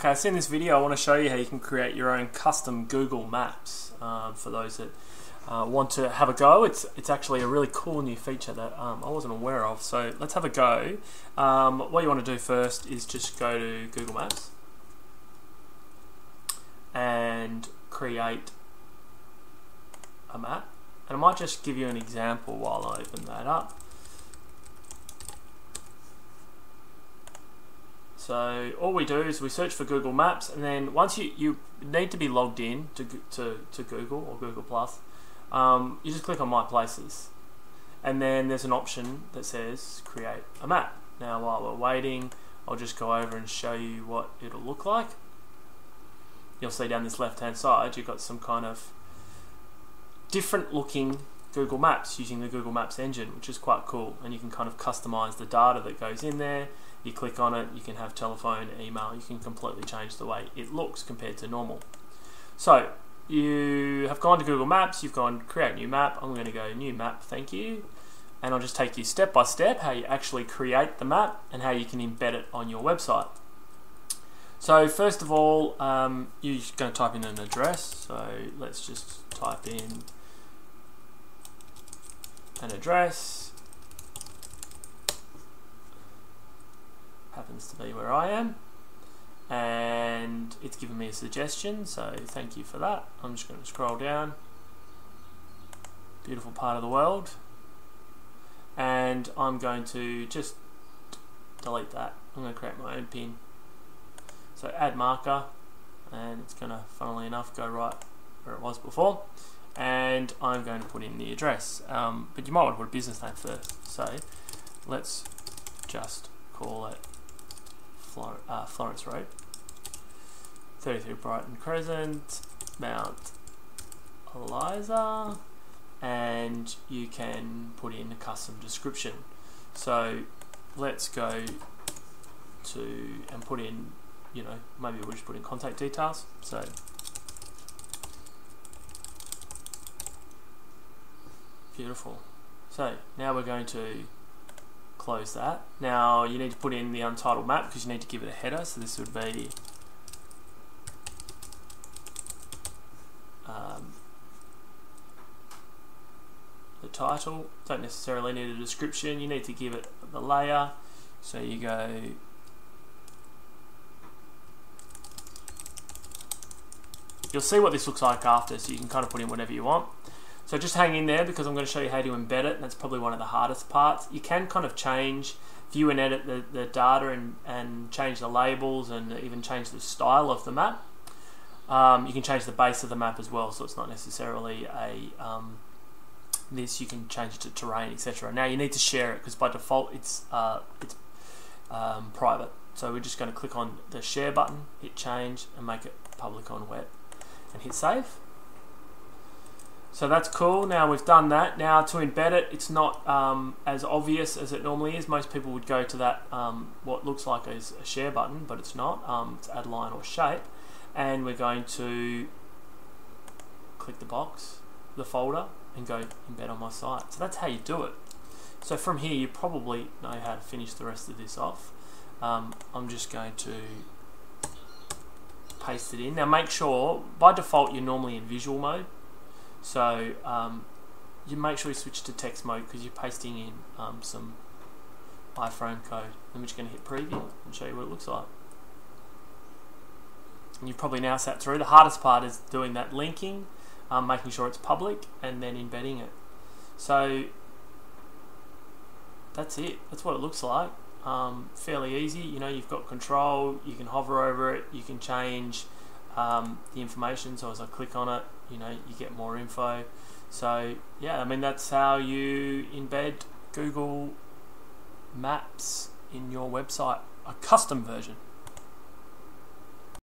Okay, so in this video I want to show you how you can create your own custom Google Maps for those that want to have a go. It's actually a really cool new feature that I wasn't aware of, so let's have a go. What you want to do first is just go to Google Maps and create a map, and I might just give you an example while I open that up. So all we do is we search for Google Maps, and then once you need to be logged in to Google or Google Plus, you just click on My Places, and then there's an option that says Create a Map. Now while we're waiting, I'll just go over and show you what it'll look like. You'll see down this left hand side you've got some kind of different looking Google Maps using the Google Maps engine, which is quite cool, and you can kind of customize the data that goes in there. You click on it, you can have telephone, email, you can completely change the way it looks compared to normal. So you have gone to Google Maps, you've gone create new map. I'm going to go new map, thank you, and I'll just take you step by step how you actually create the map and how you can embed it on your website. So first of all, you're just going to type in an address. So let's just type in an address. Happens to be where I am, and it's given me a suggestion, so thank you for that. I'm just going to scroll down. Beautiful part of the world, and I'm going to just delete that. I'm going to create my own pin. So add marker, and it's going to, funnily enough, go right where it was before, and I'm going to put in the address, but you might want to put a business name first, so let's just call it Florence Road, 33 Brighton Crescent, Mount Eliza, and you can put in a custom description. So let's go to and put in, you know, maybe we'll just put in contact details. So beautiful. So now we're going to close that. Now you need to put in the untitled map because you need to give it a header, so this would be the title. Don't necessarily need a description, you need to give it the layer, so you go you'll see what this looks like after, so you can kind of put in whatever you want. So just hang in there because I'm going to show you how to embed it, and that's probably one of the hardest parts. You can kind of change, view and edit the data and change the labels and even change the style of the map. You can change the base of the map as well, so it's not necessarily a this. You can change it to terrain, etc. Now you need to share it because by default it's private. So we're just going to click on the share button, hit change, and make it public on web, and hit save. So that's cool. Now we've done that. Now to embed it, it's not as obvious as it normally is. Most people would go to that what looks like as a share button, but it's not. It's add line or shape, and we're going to click the box, the folder, and go embed on my site. So that's how you do it. So from here you probably know how to finish the rest of this off. I'm just going to paste it in. Now make sure, by default you're normally in visual mode. So you make sure you switch to text mode because you're pasting in some iframe code. I'm just going to hit preview and show you what it looks like. And you've probably now sat through. The hardest part is doing that linking, making sure it's public, and then embedding it. So that's it. That's what it looks like. Fairly easy. You know, you've got control. You can hover over it. You can change the information. So as I click on it, you know, you get more info. So yeah, I mean, that's how you embed Google Maps in your website, a custom version.